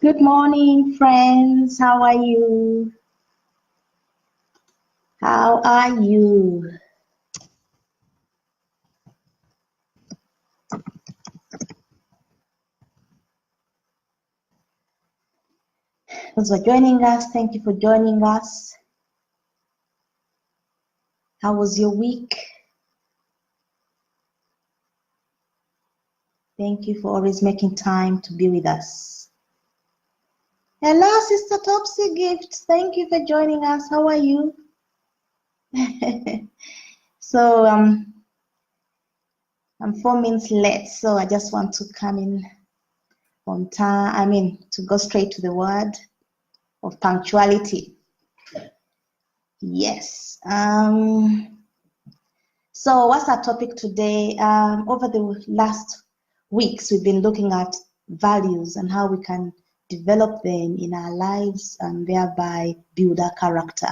Good morning, friends. How are you? How are you? Those for joining us, thank you for joining us. How was your week? Thank you for always making time to be with us. Hello, Sister Topsy Gift. Thank you for joining us. How are you? So I'm 4 minutes late, so I just want to come in on time. To go straight to the word of punctuality. Yes. So what's our topic today? Over the last weeks, we've been looking at values and how we can develop them in our lives and thereby build our character.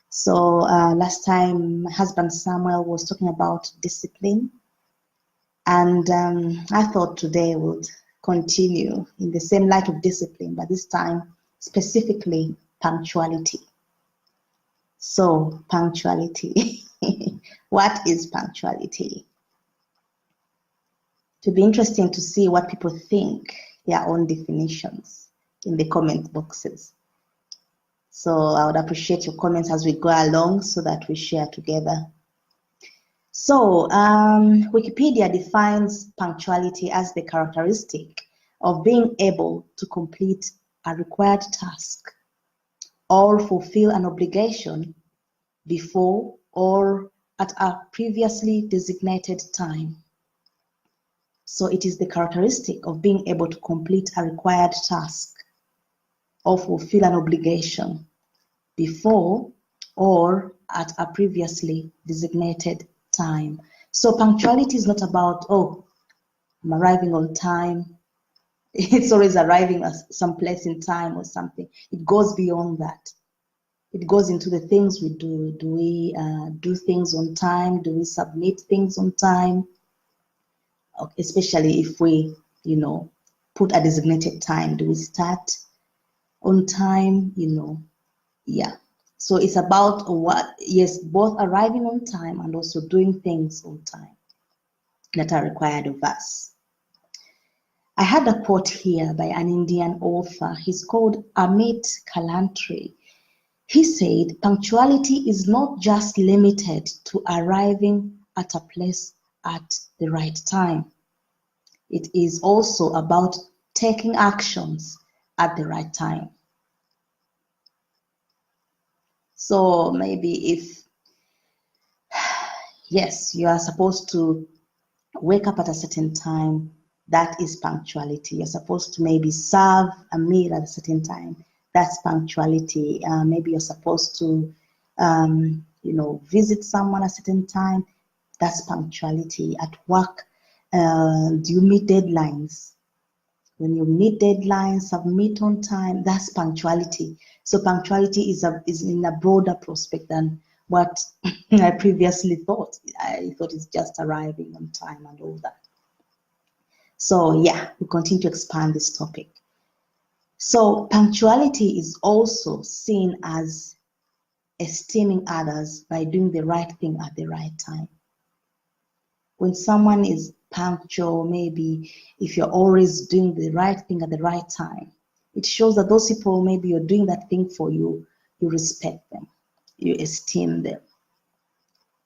So last time, my husband Samuel was talking about discipline, and I thought today would continue in the same light of discipline, but this time specifically punctuality. So punctuality. What is punctuality? It would be interesting to see what people think, their own definitions in the comment boxes. So I would appreciate your comments as we go along so that we share together. So Wikipedia defines punctuality as the characteristic of being able to complete a required task or fulfill an obligation before or at a previously designated time. So it is the characteristic of being able to complete a required task or fulfill an obligation before or at a previously designated time. So punctuality is not about, oh, I'm arriving on time. It's always arriving at some place in time or something. It goes beyond that. It goes into the things we do. Do we do things on time? Do we submit things on time? Especially if we, put a designated time. Do we start on time? Yeah. So it's about both arriving on time and also doing things on time that are required of us. I had a quote here by an Indian author. He's called Amit Kalantri. He said, punctuality is not just limited to arriving at a place at the right time. It is also about taking actions at the right time. So maybe if, yes, you are supposed to wake up at a certain time, that is punctuality. You're supposed to maybe serve a meal at a certain time. That's punctuality. Maybe you're supposed to, visit someone at a certain time. That's punctuality. At work, do you meet deadlines? When you meet deadlines, submit on time, that's punctuality. So punctuality is in a broader prospect than what I previously thought. I thought it's just arriving on time and all that. So yeah, we continue to expand this topic. So punctuality is also seen as esteeming others by doing the right thing at the right time. When someone is punctual, maybe if you're always doing the right thing at the right time, it shows that those people, maybe you're doing that thing for you, you respect them, you esteem them.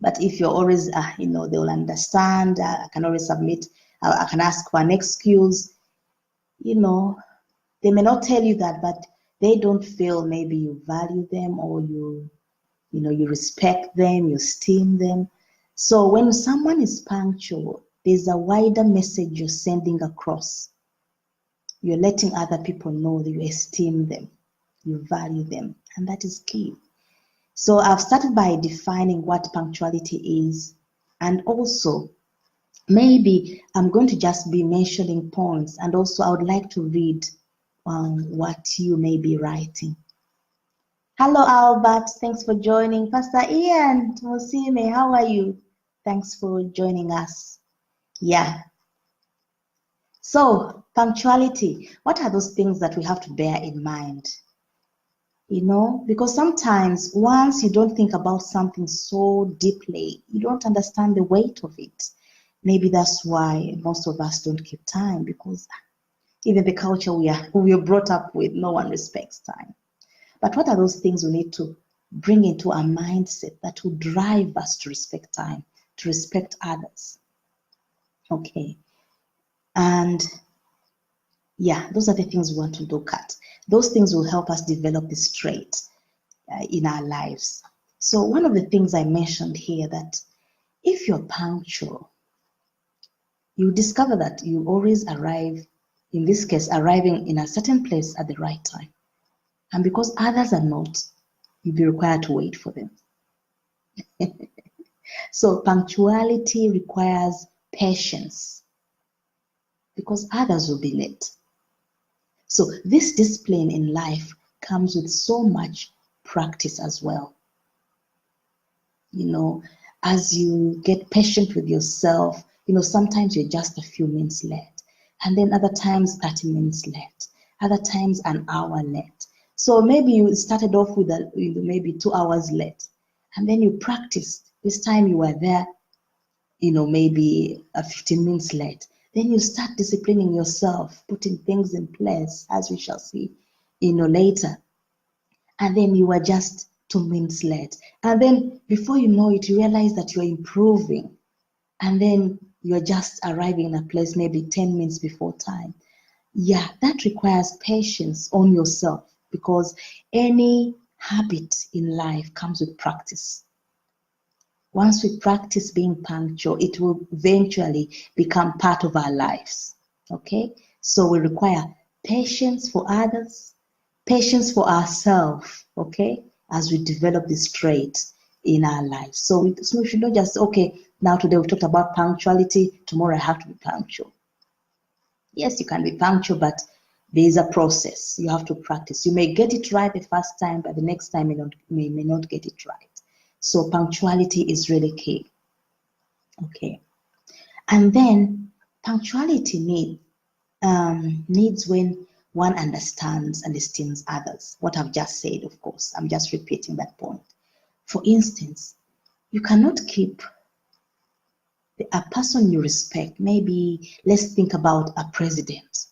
But if you're always, they will understand, I can always submit, I can ask for an excuse, they may not tell you that, but they don't feel maybe you value them or you respect them, you esteem them. So when someone is punctual, there's a wider message you're sending across. You're letting other people know that you esteem them, you value them, and that is key. So I've started by defining what punctuality is, and also maybe I'm going to just be mentioning points, and also I would like to read what you may be writing. Hello, Albert. Thanks for joining. Pastor Ian Mosime, how are you? Thanks for joining us. Yeah. So punctuality. What are those things that we have to bear in mind? Because sometimes once you don't think about something so deeply, you don't understand the weight of it. Maybe that's why most of us don't keep time, because even the culture we are brought up with, no one respects time. But what are those things we need to bring into our mindset that will drive us to respect time, to respect others? Okay. And yeah, those are the things we want to look at. Those things will help us develop this trait in our lives. So one of the things I mentioned here, that if you're punctual, you discover that you always arrive, in this case, arriving in a certain place at the right time. And because others are not, you'll be required to wait for them. So punctuality requires patience, because others will be late. So this discipline in life comes with so much practice as well. As you get patient with yourself, sometimes you're just a few minutes late, and then other times 30 minutes late, other times an hour late. So maybe you started off with maybe 2 hours late, and then you practiced. This time you were there, maybe 15 minutes late. Then you start disciplining yourself, putting things in place, as we shall see, later. And then you were just 2 minutes late. And then before you know it, you realize that you're improving. And then you're just arriving in a place maybe 10 minutes before time. Yeah, that requires patience on yourself, because any habit in life comes with practice. Once we practice being punctual, it will eventually become part of our lives. Okay? So we require patience for others, patience for ourselves, okay, as we develop this trait in our lives. So we should not just, okay, now today we talked about punctuality, tomorrow I have to be punctual. Yes, you can be punctual, but there is a process. You have to practice. You may get it right the first time, but the next time you may not get it right. So punctuality is really key. Okay. And then punctuality needs when one understands and esteems others. What I've just said, of course, I'm just repeating that point. For instance, you cannot keep a person you respect. Maybe let's think about a president.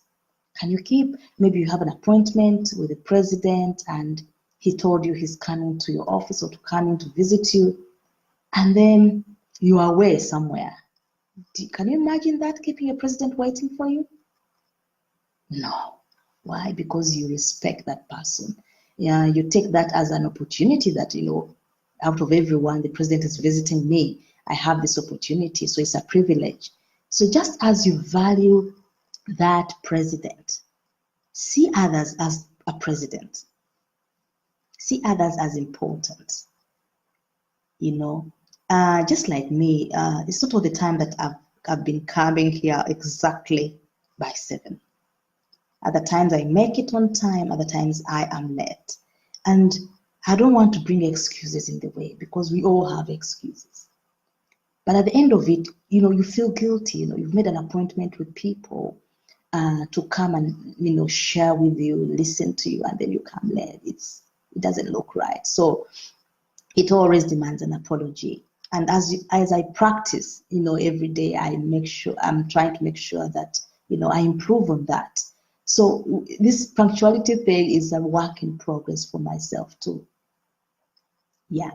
Can you keep, maybe you have an appointment with the president and he told you he's coming to your office or coming to visit you, and then you are away somewhere. Can you imagine that, keeping a president waiting for you? No. Why? Because you respect that person. Yeah, you take that as an opportunity that, out of everyone, the president is visiting me. I have this opportunity, so it's a privilege. So just as you value that president, see others as a president. See others as important. Just like me, it's not all the time that I've been coming here exactly by 7. Other times I make it on time, other times I am late. And I don't want to bring excuses in the way, because we all have excuses. But at the end of it, you feel guilty. You've made an appointment with people to come and, share with you, listen to you, and then you come late. It doesn't look right. So it always demands an apology. And as I practice, every day, I'm trying to make sure that, I improve on that. So this punctuality thing is a work in progress for myself too. Yeah.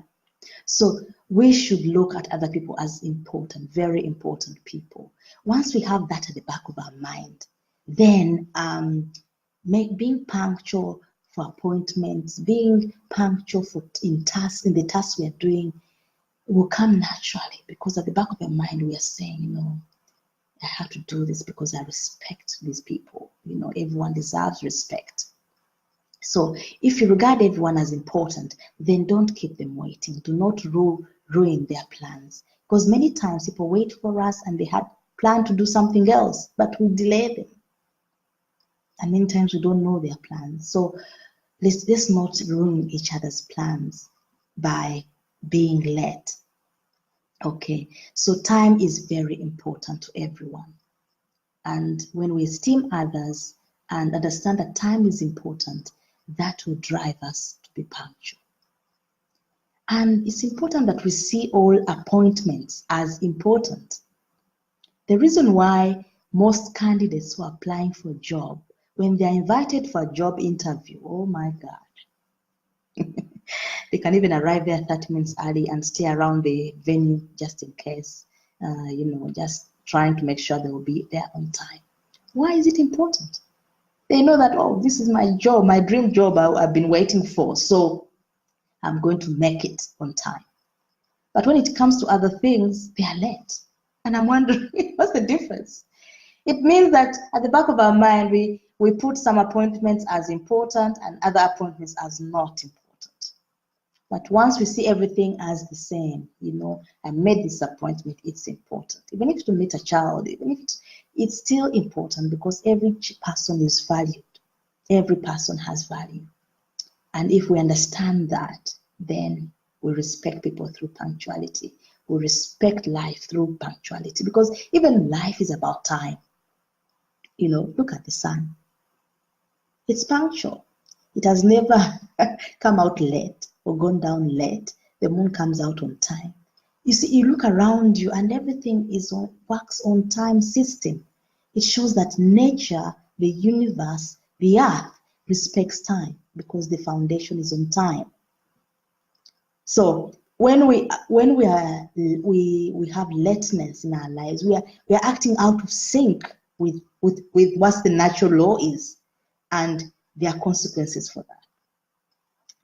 So we should look at other people as important, very important people. Once we have that at the back of our mind, then being punctual for appointments, being punctual in the tasks we are doing will come naturally, because at the back of our mind we are saying, I have to do this because I respect these people. Everyone deserves respect. So if you regard everyone as important, then don't keep them waiting. Do not ruin their plans. Because many times people wait for us and they had planned to do something else, but we delay them. And many times we don't know their plans. So let's not ruin each other's plans by being late. Okay, so time is very important to everyone. And when we esteem others and understand that time is important, that will drive us to be punctual. And it's important that we see all appointments as important. The reason why most candidates who are applying for a job, when they're invited for a job interview, oh my God, they can even arrive there 30 minutes early and stay around the venue just in case, just trying to make sure they will be there on time. Why is it important? They know that, oh, this is my job, my dream job I've been waiting for, so I'm going to make it on time. But when it comes to other things, they are late. And I'm wondering, what's the difference? It means that at the back of our mind, we put some appointments as important and other appointments as not important. But once we see everything as the same, I made this appointment, it's important. Even if to meet a child, even if it's still important because every person is valued. Every person has value. And if we understand that, then we respect people through punctuality. We respect life through punctuality because even life is about time. Look at the sun. It's punctual. It has never come out late or gone down late. The moon comes out on time. You see, you look around you and everything works on time system. It shows that nature, the universe, the earth respects time because the foundation is on time. So when we have lateness in our lives, we are acting out of sync with what the natural law is, and there are consequences for that.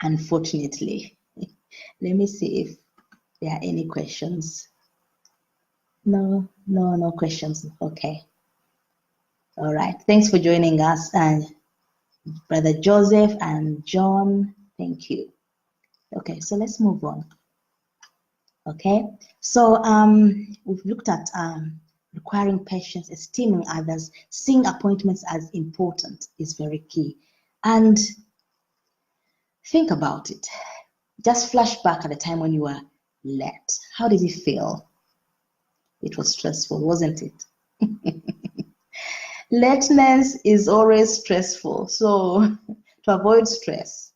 Unfortunately, let me see if there are any questions. No questions. Okay. All right. Thanks for joining us, and Brother Joseph and John. Thank you. Okay, so let's move on. Okay, so we've looked at requiring patience, esteeming others, seeing appointments as important is very key. And think about it. Just flash back at the time when you were late. How did it feel? It was stressful, wasn't it? Lateness is always stressful. So to avoid stress,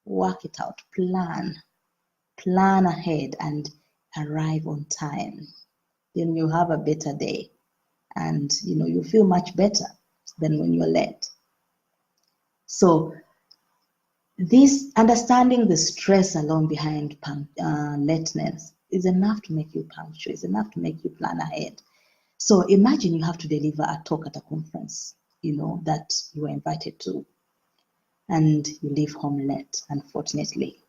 work it out, plan ahead and arrive on time. Then you have a better day and you feel much better than when you're late. So this understanding the stress alone behind lateness is enough to make you punctual, is enough to make you plan ahead. So imagine you have to deliver a talk at a conference, that you were invited to, and you leave home late, unfortunately.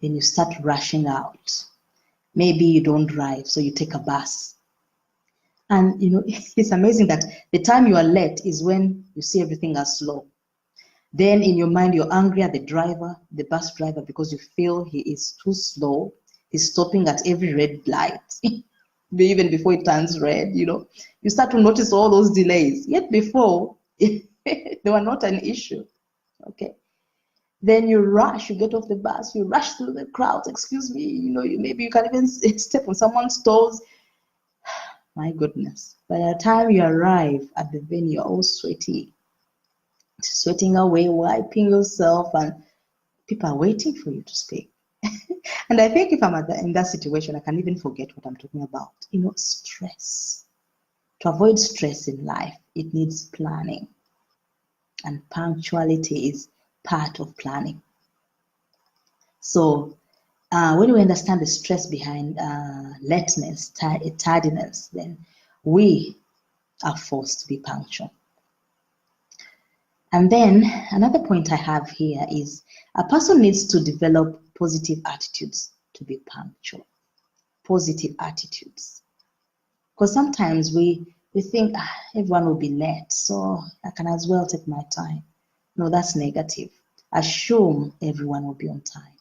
Then you start rushing out. Maybe you don't drive, so you take a bus. And it's amazing that the time you are late is when you see everything as slow. Then in your mind, you're angry at the bus driver, because you feel he is too slow. He's stopping at every red light, even before it turns red. You start to notice all those delays. Yet before, they were not an issue. Okay. Then you rush, you get off the bus, you rush through the crowds. Excuse me, maybe you can even step on someone's toes. My goodness. By the time you arrive at the venue, you're all sweating away, wiping yourself, and people are waiting for you to speak. And I think if I'm in that situation, I can even forget what I'm talking about. Stress. To avoid stress in life, it needs planning. And punctuality is part of planning. So when we understand the stress behind lateness, tardiness, then we are forced to be punctual. And then another point I have here is a person needs to develop positive attitudes to be punctual. Positive attitudes. Because sometimes we think everyone will be late, so I can as well take my time. No, that's negative. Assume everyone will be on time.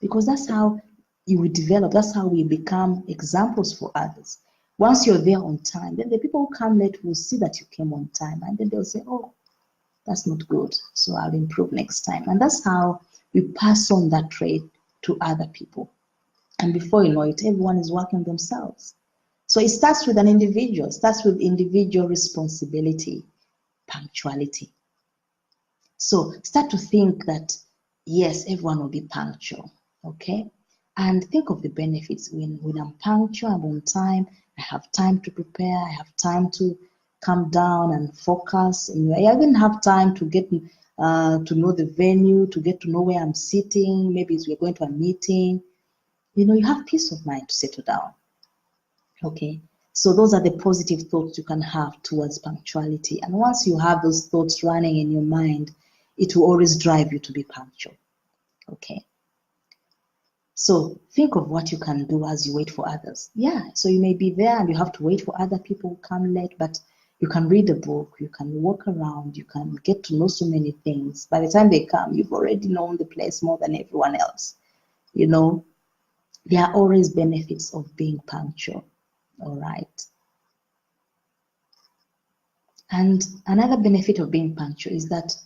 Because that's how you will develop, that's how we become examples for others. Once you're there on time, then the people who come late will see that you came on time, and then they'll say, oh, that's not good, so I'll improve next time. And that's how we pass on that trait to other people. And before you know it, everyone is working themselves. So it starts with an individual, starts with individual responsibility, punctuality. So start to think that, yes, everyone will be punctual, okay? And think of the benefits. When I'm punctual, I'm on time, I have time to prepare, I have time to calm down and focus. And I even have time to get to know the venue, to get to know where I'm sitting. Maybe we're going to a meeting. You have peace of mind to settle down, okay? So those are the positive thoughts you can have towards punctuality. And once you have those thoughts running in your mind, it will always drive you to be punctual, okay? So think of what you can do as you wait for others. Yeah, so you may be there and you have to wait for other people who come late, but you can read a book, you can walk around, you can get to know so many things. By the time they come, you've already known the place more than everyone else. There are always benefits of being punctual, all right? And another benefit of being punctual is that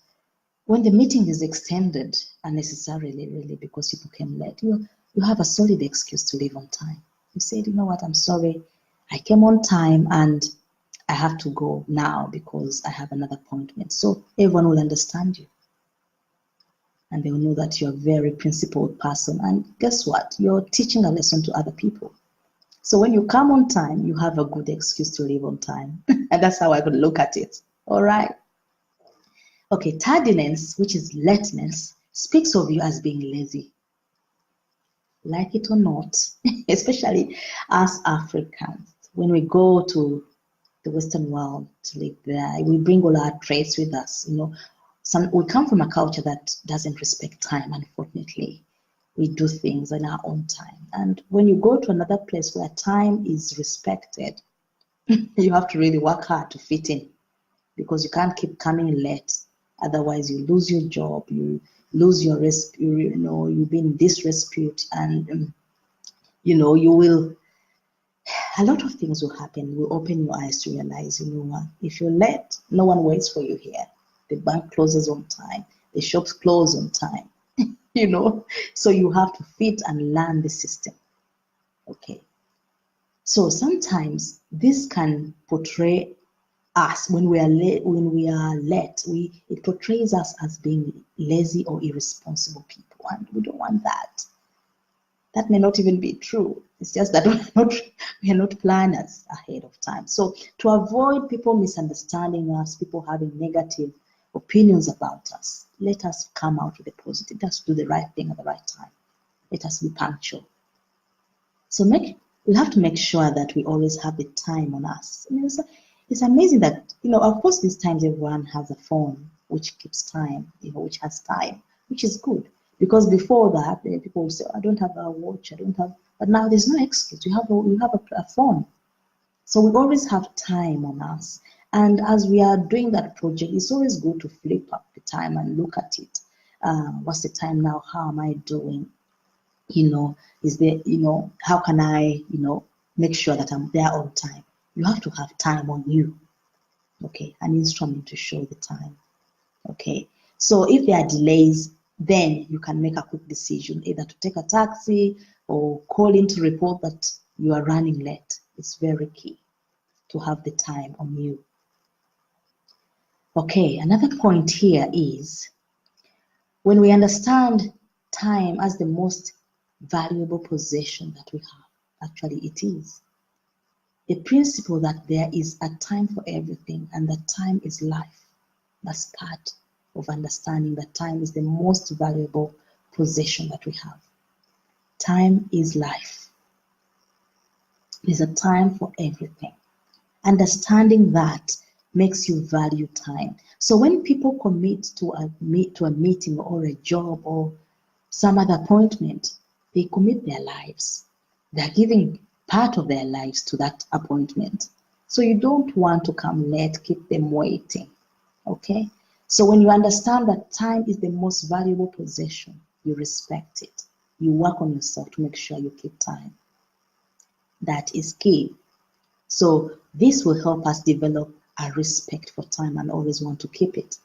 when the meeting is extended unnecessarily, really, because people came late, you have a solid excuse to leave on time. You said, you know what, I'm sorry, I came on time and I have to go now because I have another appointment. So everyone will understand you. And they will know that you're a very principled person. And guess what? You're teaching a lesson to other people. So when you come on time, you have a good excuse to leave on time. And that's how I could look at it. All right. Okay, tardiness, which is lateness, speaks of you as being lazy. Like it or not, especially us Africans, when we go to the Western world to live there, we bring all our traits with us. We come from a culture that doesn't respect time, unfortunately. We do things in our own time. And when you go to another place where time is respected, you have to really work hard to fit in because you can't keep coming late. Otherwise, you lose your job, you lose your you'll be in disrepute, and you will. A lot of things will happen. You open your eyes to realize, what? If you're late, no one waits for you here. The bank closes on time. The shops close on time. So you have to fit and learn the system. Okay. So sometimes this can portray us when we are late. It portrays us as being lazy or irresponsible people, and we don't want that. That may not even be true. It's just that we are not planners ahead of time. So to avoid people misunderstanding us, people having negative opinions about us, let us come out with a positive. Let us do the right thing at the right time. Let us be punctual. So we have to make sure that we always have the time on us. It's amazing that, of course, these times everyone has a phone which keeps time, which has time, which is good. Because before that, people would say, I don't have a watch, I don't have, but now there's no excuse. You have a phone. So we always have time on us. And as we are doing that project, it's always good to flip up the time and look at it. What's the time now? How am I doing? Is there, how can I, make sure that I'm there on time? You have to have time on you. Okay, an instrument to show the time. Okay, so if there are delays, then you can make a quick decision, either to take a taxi or call in to report that you are running late. It's very key to have the time on you. Okay, another point here is when we understand time as the most valuable possession that we have, actually it is. The principle that there is a time for everything and that time is life. That's part of understanding that time is the most valuable possession that we have. Time is life. There's a time for everything. Understanding that makes you value time. So when people commit to a meeting or a job or some other appointment, they commit their lives. They're giving part of their lives to that appointment. So you don't want to come late, keep them waiting. Okay? So when you understand that time is the most valuable possession, you respect it. You work on yourself to make sure you keep time. That is key. So this will help us develop a respect for time and always want to keep it.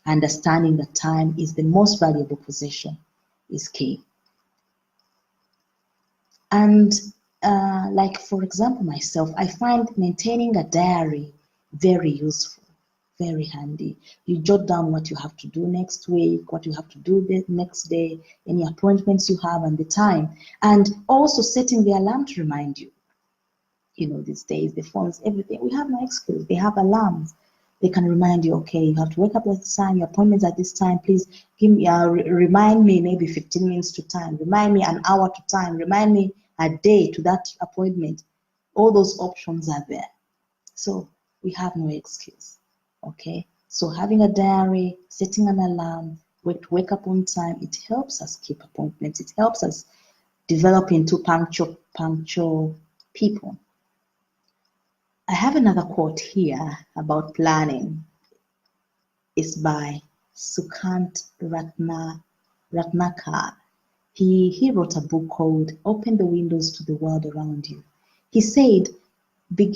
Understanding that time is the most valuable possession is key. And like for example, myself, I find maintaining a diary very useful, very handy. You jot down what you have to do next week, what you have to do the next day, any appointments you have, and the time, and also setting the alarm to remind you. These days, the phones, everything, we have no excuse. They have alarms. They can remind you, okay, you have to wake up at this time, your appointment's at this time, please give me, remind me maybe 15 minutes to time, remind me an hour to time, remind me a day to that appointment. All those options are there. So we have no excuse, okay? So having a diary, setting an alarm, wake up on time, it helps us keep appointments. It helps us develop into punctual people. I have another quote here about planning. It's by Sukant Ratnakar. He wrote a book called Open the Windows to the World Around You. He said, the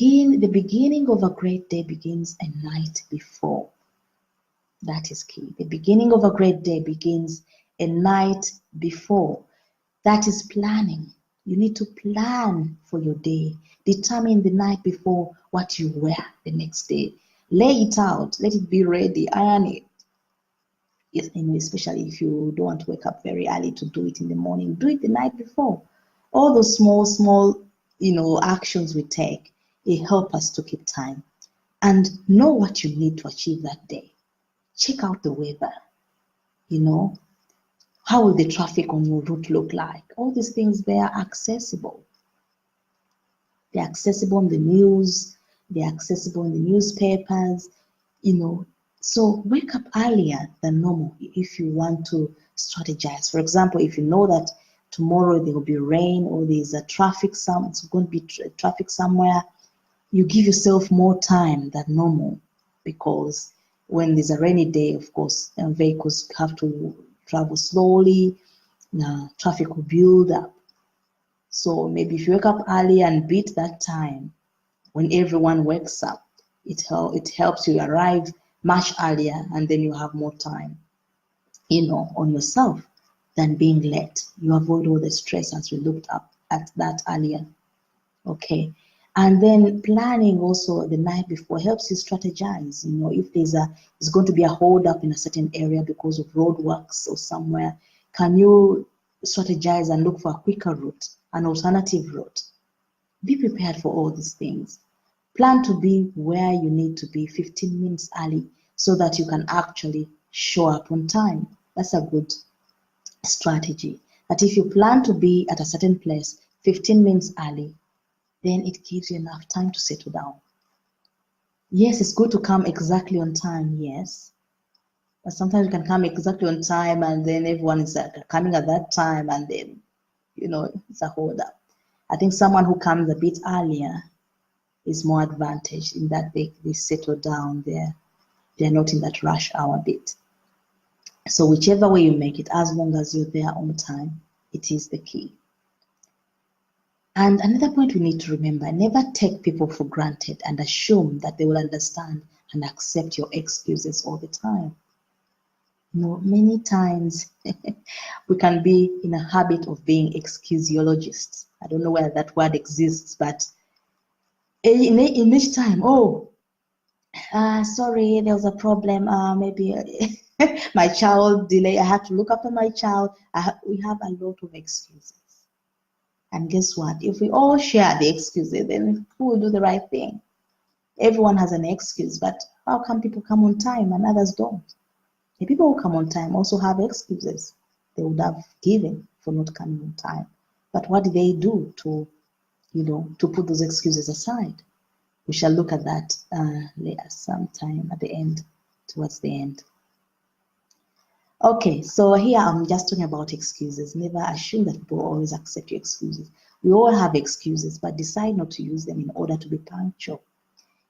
beginning of a great day begins a night before. That is key. The beginning of a great day begins a night before. That is planning. You need to plan for your day. Determine the night before what you wear the next day. Lay it out. Let it be ready. Iron it. Yes, especially if you don't want to wake up very early to do it in the morning, do it the night before. All those small, actions we take, it help us to keep time. And know what you need to achieve that day. Check out the weather. How will the traffic on your route look like? All these things, they are accessible. They're accessible in the news. They're accessible in the newspapers. So wake up earlier than normal if you want to strategize. For example, if you know that tomorrow there will be rain or there's a traffic, it's going to be traffic somewhere, you give yourself more time than normal, because when there's a rainy day, of course, vehicles have to travel slowly, traffic will build up. So maybe if you wake up early and beat that time when everyone wakes up, it helps you arrive much earlier, and then you have more time, on yourself than being late. You avoid all the stress, as we looked up at that earlier. Okay. And then planning also the night before helps you strategize. If there's going to be a hold up in a certain area because of roadworks or somewhere, can you strategize and look for a quicker route, an alternative route? Be prepared for all these things. Plan to be where you need to be 15 minutes early so that you can actually show up on time. That's a good strategy. That if you plan to be at a certain place 15 minutes early, then it gives you enough time to settle down. Yes, it's good to come exactly on time, yes. But sometimes you can come exactly on time and then everyone is coming at that time, and then, it's a hold up. I think someone who comes a bit earlier is more advantaged in that they settle down there. They're not in that rush hour bit. So whichever way you make it, as long as you're there on time, it is the key. And another point we need to remember, never take people for granted and assume that they will understand and accept your excuses all the time. Many times we can be in a habit of being excusiologists. I don't know whether that word exists, but in each time, sorry, there was a problem, maybe my child delay, I had to look after my child. We have a lot of excuses. And guess what? If we all share the excuses, then who will do the right thing? Everyone has an excuse, but how come people come on time and others don't? The people who come on time also have excuses they would have given for not coming on time. But what did they do to put those excuses aside? We shall look at that later sometime at the end, towards the end. Okay, so here I'm just talking about excuses. Never assume that people always accept your excuses. We all have excuses, but decide not to use them in order to be punctual.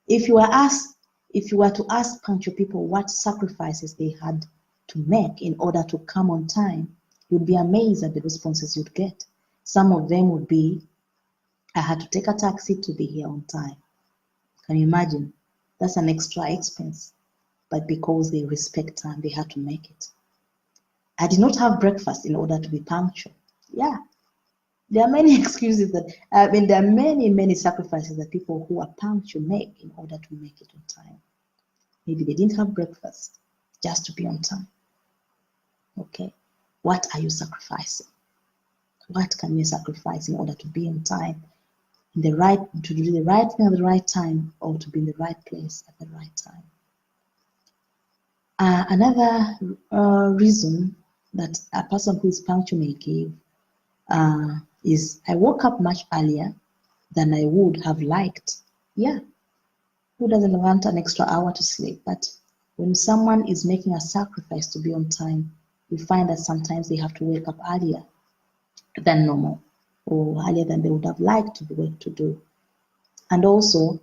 If you were to ask punctual people what sacrifices they had to make in order to come on time, you'd be amazed at the responses you'd get. Some of them would be, I had to take a taxi to be here on time. Can you imagine? That's an extra expense. But because they respect time, they had to make it. I did not have breakfast in order to be punctual. Yeah, There are many excuses that, I mean, there are many sacrifices that people who are punctual make in order to make it on time. Maybe they didn't have breakfast just to be on time. Okay, what are you sacrificing? What can you sacrifice in order to be on time, to do the right thing at the right time, or to be in the right place at the right time? Another reason that a person who is punctual may give is, I woke up much earlier than I would have liked. Yeah, who doesn't want an extra hour to sleep? But when someone is making a sacrifice to be on time, we find that sometimes they have to wake up earlier than normal, or earlier than they would have liked to be able to do. And also,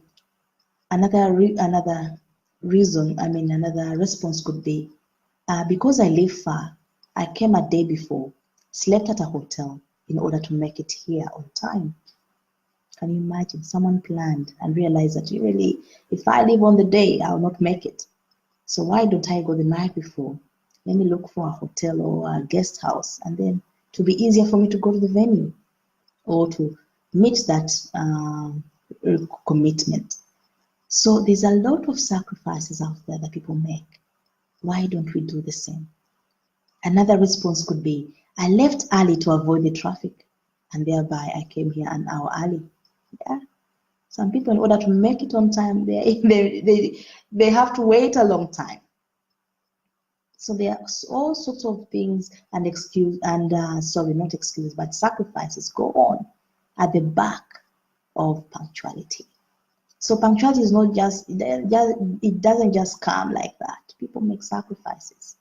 another response could be, because I live far, I came a day before, slept at a hotel in order to make it here on time. Can you imagine? Someone planned and realized that really, if I leave on the day, I'll not make it. So why don't I go the night before? Let me look for a hotel or a guest house, and then to be easier for me to go to the venue or to meet that commitment. So there's a lot of sacrifices out there that people make. Why don't we do the same? Another response could be, I left early to avoid the traffic, and thereby I came here an hour early. Yeah. Some people, in order to make it on time, they have to wait a long time. So there are all sorts of things and sacrifices go on at the back of punctuality. So punctuality is not just, it doesn't just come like that. People make sacrifices.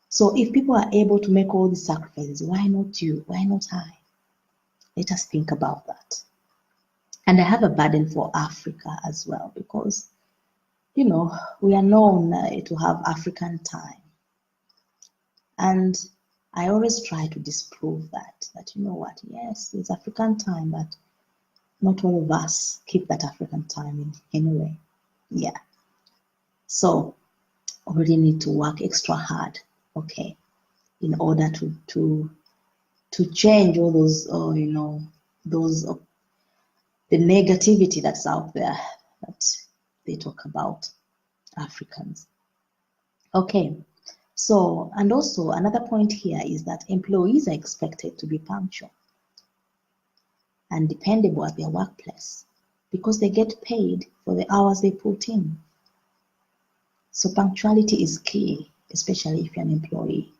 So if people are able to make all these sacrifices, why not you? Why not I? Let us think about that. And I have a burden for Africa as well, because, you know, we are known to have African time. And I always try to disprove that you know what, yes, it's African time, but not all of us keep that African time in any way. Yeah. So we really need to work extra hard, okay, in order to change all those, the negativity that's out there that they talk about Africans. Okay. So, and also another point here is that employees are expected to be punctual and dependable at their workplace because they get paid for the hours they put in. So punctuality is key, especially if you're an employee,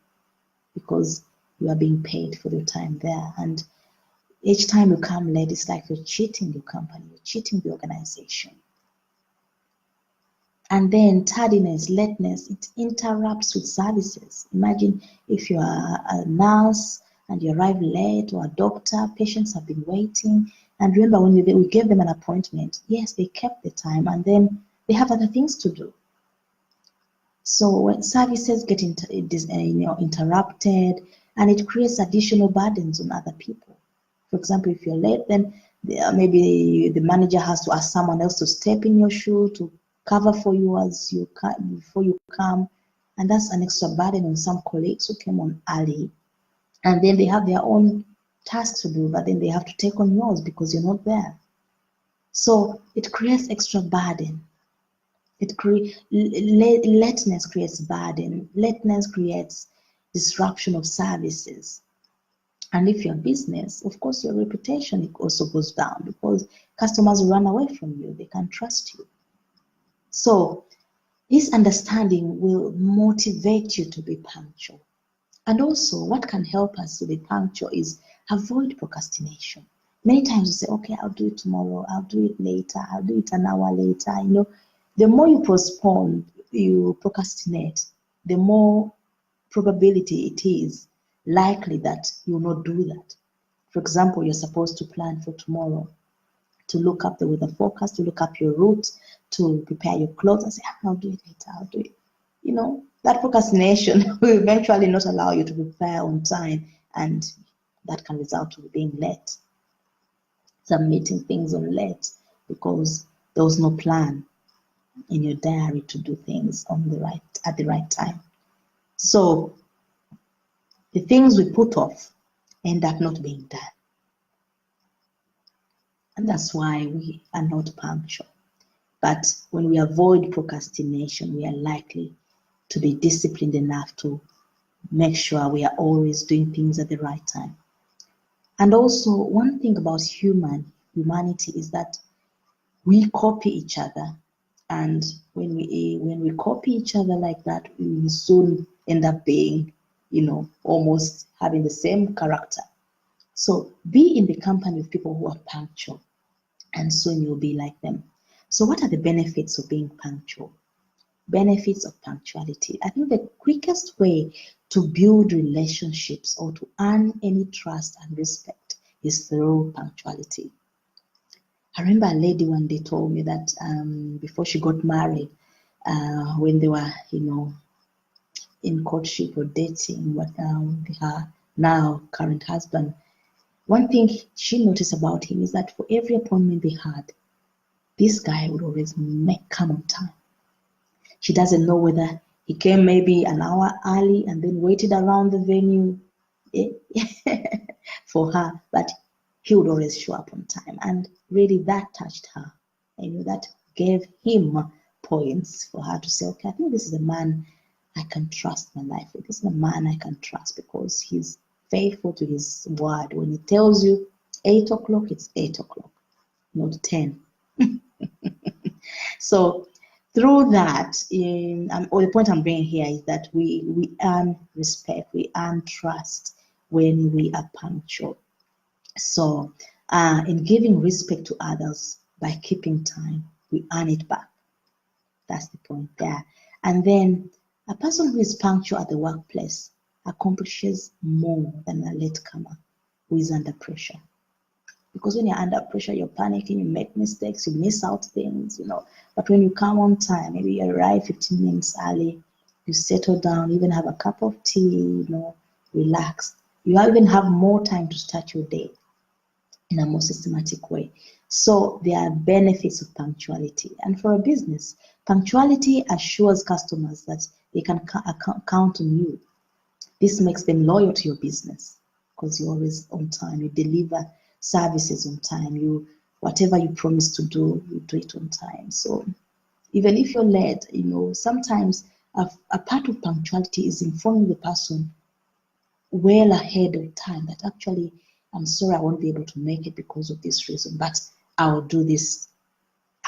because you are being paid for your time there. And each time you come late, it's like you're cheating your company, you're cheating the organization. And then tardiness, lateness, it interrupts with services. Imagine if you are a nurse and you arrive late, or a doctor, patients have been waiting. And remember, when we gave them an appointment, yes, they kept the time, and then they have other things to do. So when services get interrupted, and it creates additional burdens on other people. For example, if you're late, then maybe the manager has to ask someone else to step in your shoe to cover for you before you come, and that's an extra burden on some colleagues who came on early, and then they have their own tasks to do, but then they have to take on yours because you're not there. So it creates extra burden. Lateness creates burden. Lateness creates disruption of services. And if you're a business, of course, your reputation also goes down because customers run away from you. They can't trust you. So this understanding will motivate you to be punctual. And also, what can help us to be punctual is avoid procrastination. Many times we say, okay, I'll do it tomorrow, I'll do it later, I'll do it an hour later. You know, the more you postpone, you procrastinate, the more probability it is likely that you will not do that. For example, you're supposed to plan for tomorrow, to look up the weather forecast, to look up your route, to prepare your clothes and say, I'll do it later, I'll do it. You know, that procrastination will eventually not allow you to prepare on time, and that can result in being late, submitting things on late because there was no plan in your diary to do things at the right time. So the things we put off end up not being done. And that's why we are not punctual. But when we avoid procrastination, we are likely to be disciplined enough to make sure we are always doing things at the right time. And also, one thing about humanity is that we copy each other. And when we copy each other like that, we will soon end up being, almost having the same character. So be in the company of people who are punctual, and soon you'll be like them. So what are the benefits of being punctual? Benefits of punctuality. I think the quickest way to build relationships or to earn any trust and respect is through punctuality. I remember a lady one day told me that before she got married, when they were, in courtship or dating with her now current husband, one thing she noticed about him is that for every appointment they had, this guy would always come on time. She doesn't know whether he came maybe an hour early and then waited around the venue for her, but he would always show up on time. And really that touched her. That gave him points for her to say, okay, I think this is a man I can trust my life with. This is a man I can trust because he's faithful to his word. When he tells you 8 o'clock, it's 8 o'clock, not 10. So through that, or the point I'm bringing here is that we earn respect, we earn trust when we are punctual. So in giving respect to others by keeping time, we earn it back. That's the point there. And then a person who is punctual at the workplace accomplishes more than a latecomer who is under pressure. Because when you're under pressure, you're panicking, you make mistakes, you miss out things, But when you come on time, maybe you arrive 15 minutes early, you settle down, even have a cup of tea, relax. You even have more time to start your day in a more systematic way. So there are benefits of punctuality. And for a business, punctuality assures customers that they can count on you. This makes them loyal to your business because you're always on time. You deliver services on time. Whatever you promise to do, you do it on time. So even if you're late, sometimes a part of punctuality is informing the person well ahead of time that actually, I'm sorry I won't be able to make it because of this reason, but I will do this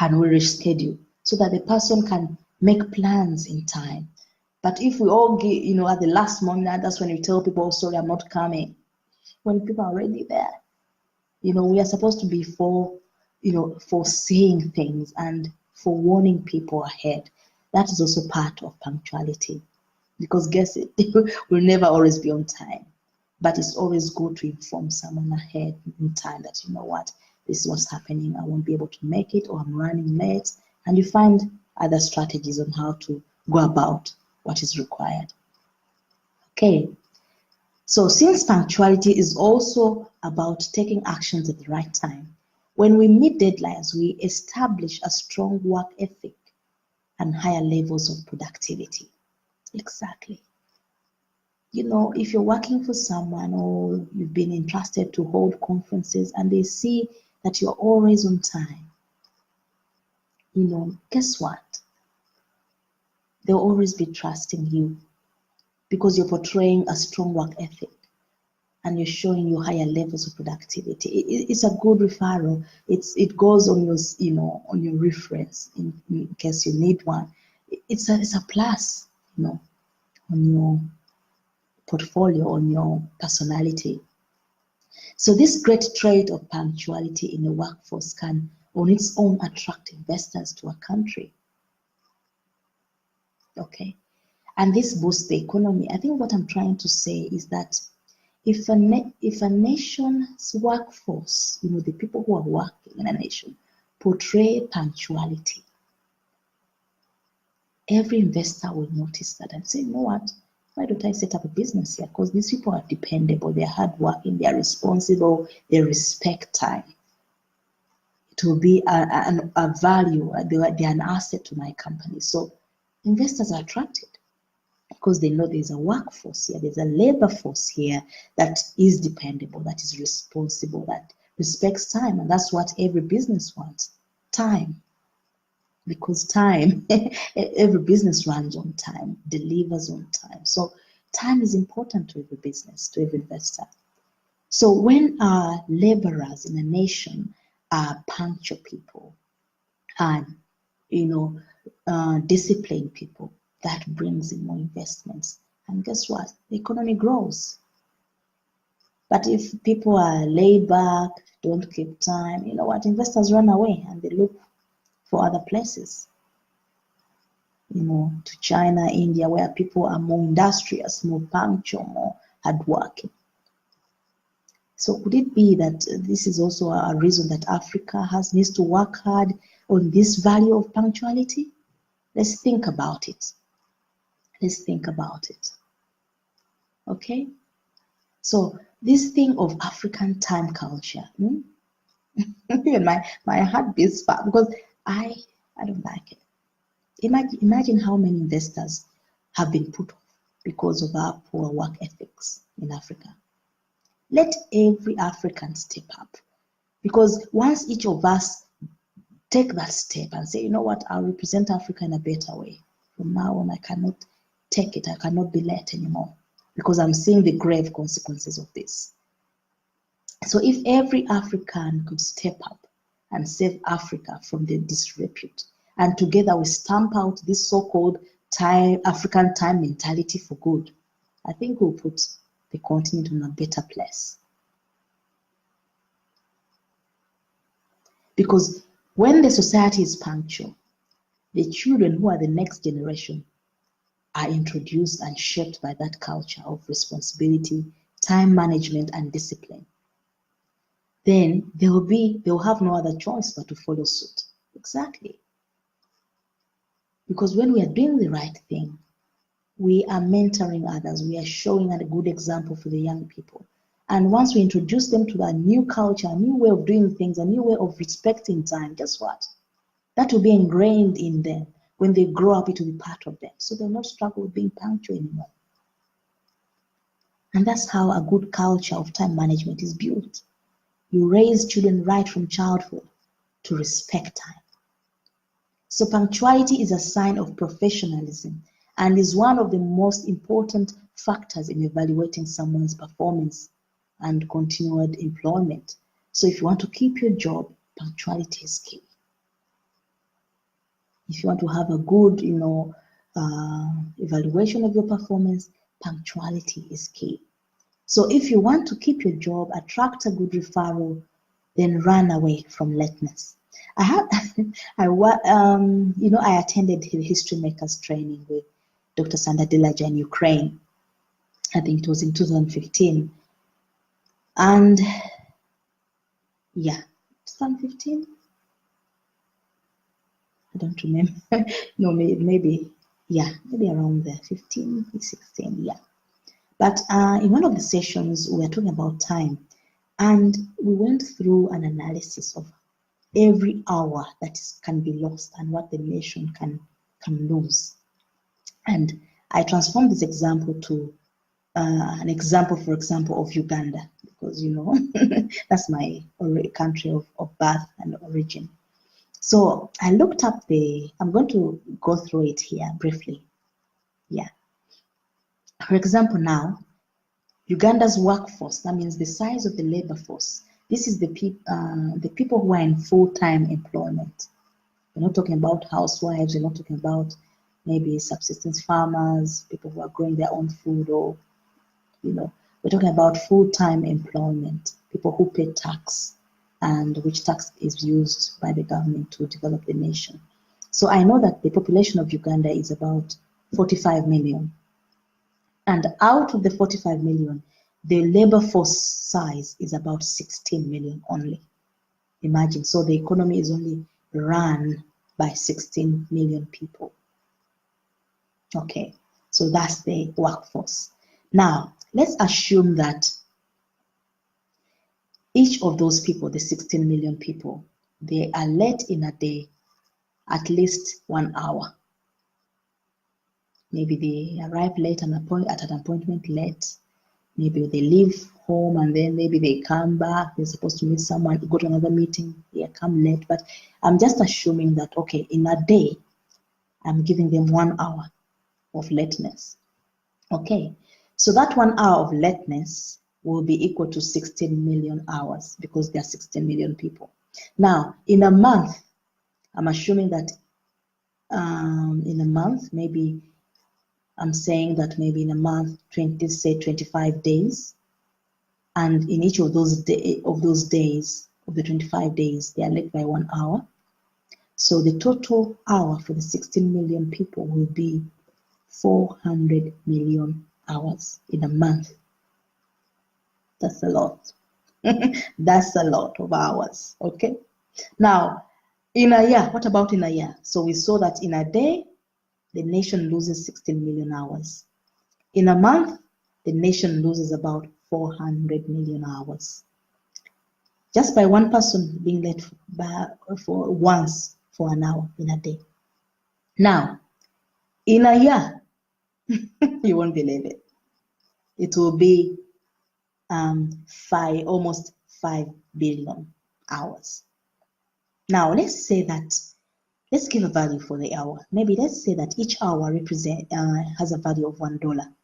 and we'll reschedule so that the person can make plans in time. But if we all get, at the last moment, that's when we tell people, oh, sorry, I'm not coming. When people are already there, we are supposed to be foreseeing things and for warning people ahead. That is also part of punctuality because guess it, we'll never always be on time. But it's always good to inform someone ahead in time that, what, this is what's happening. I won't be able to make it or I'm running late. And you find other strategies on how to go about what is required. Okay. So since punctuality is also about taking actions at the right time, when we meet deadlines, we establish a strong work ethic and higher levels of productivity. Exactly. If you're working for someone or you've been entrusted to hold conferences and they see that you're always on time, guess what? They'll always be trusting you because you're portraying a strong work ethic and you're showing you higher levels of productivity. It's a good referral. It goes on your, on your reference in case you need one. It's a plus, on your portfolio, on your personality. So this great trait of punctuality in the workforce can on its own attract investors to a country. Okay. And this boosts the economy. I think what I'm trying to say is that if a nation's workforce, the people who are working in a nation, portray punctuality, every investor will notice that and say, you know what? Why don't I set up a business here? Because these people are dependable, they're hardworking, they're responsible, they respect time. It will be a value, they're an asset to my company. So investors are attracted because they know there's a workforce here, there's a labor force here that is dependable, that is responsible, that respects time, and that's what every business wants, time. Because time, every business runs on time, delivers on time. So time is important to every business, to every investor. So when our laborers in a nation are punctual people and, disciplined people, that brings in more investments. And guess what? The economy grows. But if people are laid back, don't keep time, you know what? Investors run away and they look for other places, to China, India, where people are more industrious, more punctual, more hardworking. So could it be that this is also a reason that Africa needs to work hard on this value of punctuality? Let's think about it. Let's think about it. Okay? So this thing of African time culture, even my heart beats fast because I don't like it. Imagine how many investors have been put off because of our poor work ethics in Africa. Let every African step up, because once each of us take that step and say, you know what, I'll represent Africa in a better way. From now on, I cannot take it. I cannot be let anymore because I'm seeing the grave consequences of this. So if every African could step up and save Africa from the disrepute, and together we stamp out this so-called African time mentality for good, I think we'll put the continent in a better place. Because when the society is punctual, the children who are the next generation are introduced and shaped by that culture of responsibility, time management, and discipline. Then they'll have no other choice but to follow suit. Exactly. Because when we are doing the right thing, we are mentoring others. We are showing a good example for the young people. And once we introduce them to a new culture, a new way of doing things, a new way of respecting time, guess what? That will be ingrained in them. When they grow up, it will be part of them. So they'll not struggle with being punctual anymore. And that's how a good culture of time management is built. You raise children right from childhood to respect time. So punctuality is a sign of professionalism and is one of the most important factors in evaluating someone's performance and continued employment. So if you want to keep your job, punctuality is key. If you want to have a good, evaluation of your performance, punctuality is key. So if you want to keep your job, attract a good referral, then run away from lateness. I attended History Makers training with Dr. Esther Adedoyin in Ukraine. I think it was in 2015. And yeah, 2015? I don't remember. No, maybe around there, 15, 16, yeah. But in one of the sessions, we were talking about time, and we went through an analysis of every hour that can be lost and what the nation can lose. And I transformed this example to an example, for example, of Uganda, because, that's my country of birth and origin. So I looked up I'm going to go through it here briefly. Yeah. For example, now, Uganda's workforce, that means the size of the labor force. This is the people who are in full-time employment. We're not talking about housewives. We're not talking about maybe subsistence farmers, people who are growing their own food, or, we're talking about full-time employment, people who pay tax, and which tax is used by the government to develop the nation. So I know that the population of Uganda is about 45 million. And out of the 45 million, the labor force size is about 16 million only. Imagine, so the economy is only run by 16 million people. Okay, so that's the workforce. Now, let's assume that each of those people, the 16 million people, they are late in a day at least 1 hour. Maybe they arrive late at an appointment late. Maybe they leave home, and then maybe they come back, they're supposed to meet someone, go to another meeting, they come late. But I'm just assuming that, okay, in a day, I'm giving them 1 hour of lateness. Okay, so that 1 hour of lateness will be equal to 16 million hours because there are 16 million people. Now, in a month, I'm assuming that in a month, maybe I'm saying that maybe in a month, 25 days, and in each of those days, of the 25 days, they are late by 1 hour. So the total hour for the 16 million people will be 400 million hours in a month. That's a lot. That's a lot of hours. Okay. Now, in a year, what about in a year? So we saw that in a day, the nation loses 16 million hours. In a month, the nation loses about 400 million hours. Just by one person being late for once for an hour in a day. Now, in a year, you won't believe it. It will be almost 5 billion hours. Now, let's say that, let's give a value for the hour. Maybe let's say that each hour has a value of $1.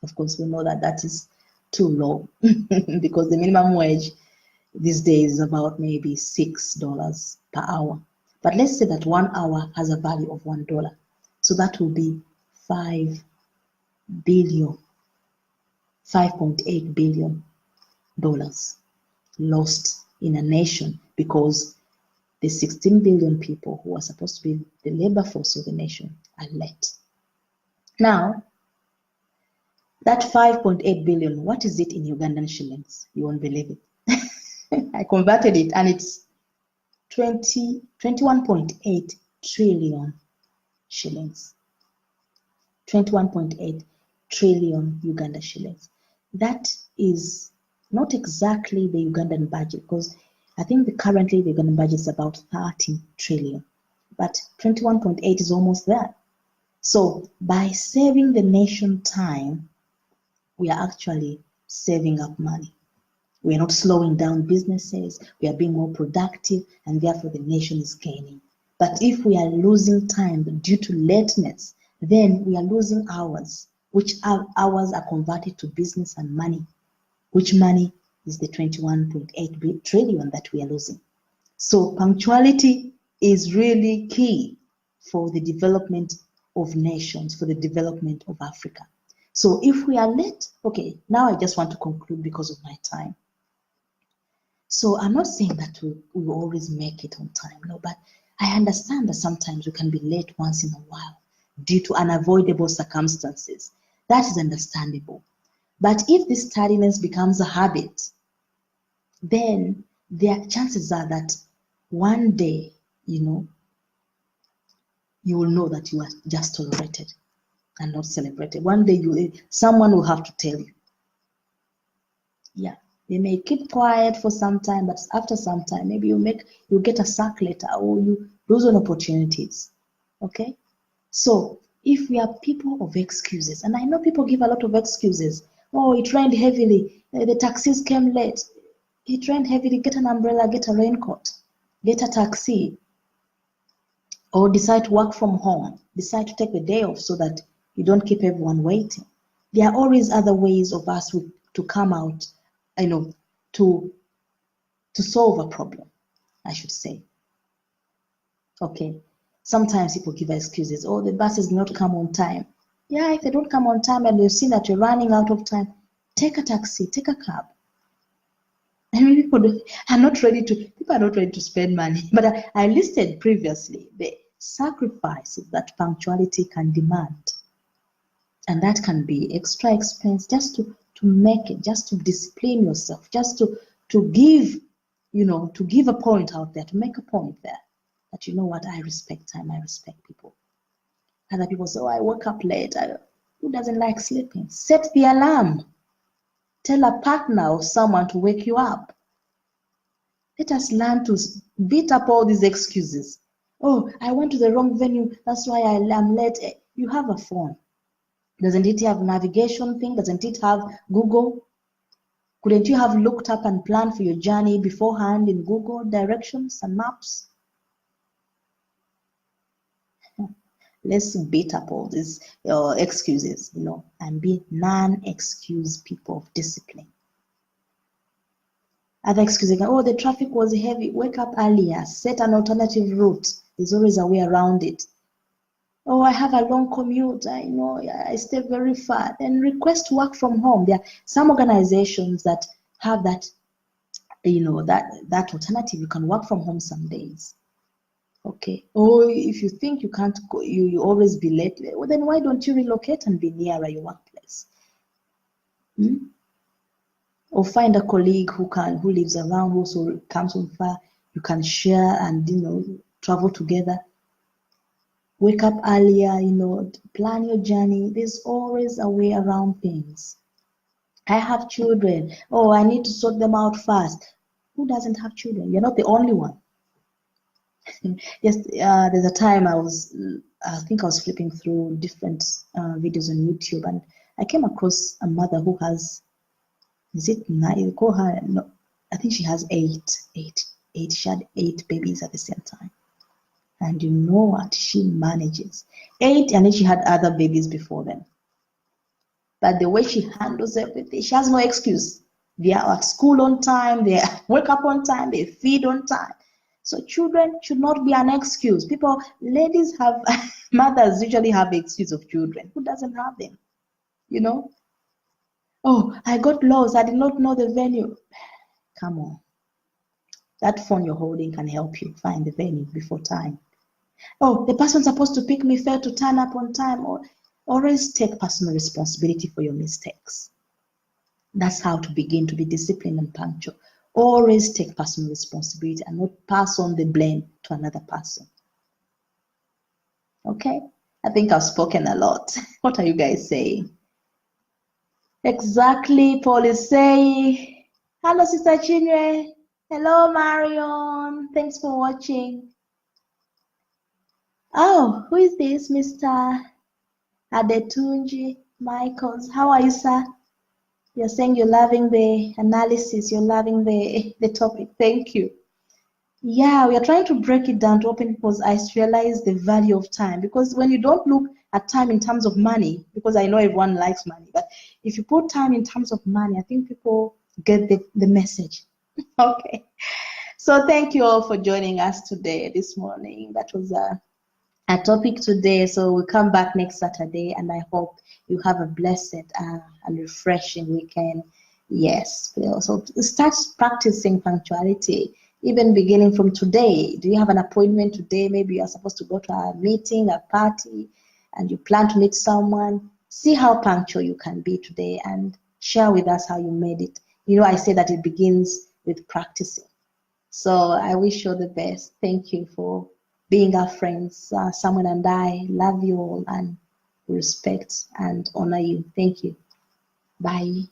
Of course, we know that that is too low because the minimum wage these days is about maybe $6 per hour. But let's say that 1 hour has a value of $1. So that will be 5 billion, $5.8 billion lost in a nation because the 16 billion people who are supposed to be the labor force of the nation are late. Now, that 5.8 billion, what is it in Ugandan shillings? You won't believe it. I converted it and it's 21.8 trillion shillings. 21.8 trillion Uganda shillings. That is not exactly the Ugandan budget because I think currently the Ugandan budget is about 30 trillion, but 21.8 is almost there. So by saving the nation time, we are actually saving up money. We are not slowing down businesses, we are being more productive, and therefore the nation is gaining. But if we are losing time due to lateness, then we are losing hours, which hours are converted to business and money, which money is the 21.8 trillion that we are losing. So punctuality is really key for the development of nations, for the development of Africa. So if we are late, okay, now I just want to conclude because of my time. So I'm not saying that we will always make it on time, no, but I understand that sometimes we can be late once in a while due to unavoidable circumstances. That is understandable. But if this tardiness becomes a habit, then the chances are that one day, you will know that you are just tolerated and not celebrated. One day someone will have to tell you. Yeah, they may keep quiet for some time, but after some time, maybe you get a sack letter or you lose on opportunities. Okay? So if we are people of excuses, and I know people give a lot of excuses. Oh, it rained heavily, the taxis came late. It rained heavily, get an umbrella, get a raincoat, get a taxi, or decide to work from home, decide to take the day off so that you don't keep everyone waiting. There are always other ways of us to come out, to solve a problem, I should say. Okay, sometimes people give excuses. Oh, the buses do not come on time. Yeah, if they don't come on time and you've seen that you're running out of time, take a taxi, take a cab. I mean, people are not ready to spend money. But I listed previously the sacrifices that punctuality can demand. And that can be extra expense just to make it, just to discipline yourself, just to give, to give a point out there, to make a point there. That you know what, I respect time, I respect people. Other people say, oh, I woke up late. Who doesn't like sleeping? Set the alarm. Tell a partner or someone to wake you up. Let us learn to beat up all these excuses. Oh, I went to the wrong venue, that's why I'm late. You have a phone. Doesn't it have navigation thing? Doesn't it have Google? Couldn't you have looked up and planned for your journey beforehand in Google directions and maps? Let's beat up all these excuses, and be non-excuse people of discipline. Other excuses, oh, the traffic was heavy. Wake up earlier. Set an alternative route. There's always a way around it. Oh, I have a long commute. I stay very far. Then request work from home. There are some organizations that have that, that alternative. You can work from home some days. Okay. Or if you think you can't go, you always be late. Well, then why don't you relocate and be nearer your workplace? Or find a colleague who lives around, who also comes from far. You can share and travel together. Wake up earlier, plan your journey. There's always a way around things. I have children. Oh, I need to sort them out fast. Who doesn't have children? You're not the only one. Yes, there's a time I think I was flipping through different videos on YouTube, and I came across a mother who has, is it 9? Call her, no, I think she has 8. She had 8 babies at the same time. And you know what? She manages 8, and then she had other babies before them. But the way she handles everything, she has no excuse. They are at school on time, they wake up on time, they feed on time. So children should not be an excuse. Ladies have, mothers usually have the excuse of children. Who doesn't have them? Oh, I got lost. I did not know the venue. Come on. That phone you're holding can help you find the venue before time. Oh, the person supposed to pick me failed to turn up on time. Or always take personal responsibility for your mistakes. That's how to begin to be disciplined and punctual. Always take personal responsibility and not pass on the blame to another person. Okay? I think I've spoken a lot. What are you guys saying? Exactly, Paul is saying. Hello, Sister Chinwe. Hello, Marion. Thanks for watching. Oh, who is this? Mr. Adetunji Michaels. How are you, sir? You're saying you're loving the analysis, you're loving the topic. Thank you. Yeah, we are trying to break it down to open people's eyes to realize the value of time. Because when you don't look at time in terms of money, because I know everyone likes money, but if you put time in terms of money, I think people get the message. Okay. So thank you all for joining us today, this morning. That was a topic today. So we'll come back next Saturday, and I hope you have a blessed and refreshing weekend. Yes. So start practicing punctuality, even beginning from today. Do you have an appointment today? Maybe you're supposed to go to a meeting, a party, and you plan to meet someone. See how punctual you can be today and share with us how you made it. I say that it begins with practicing. So I wish you the best. Thank you for being our friends. Samuel and I love you all and respect and honor you. Thank you. Bye.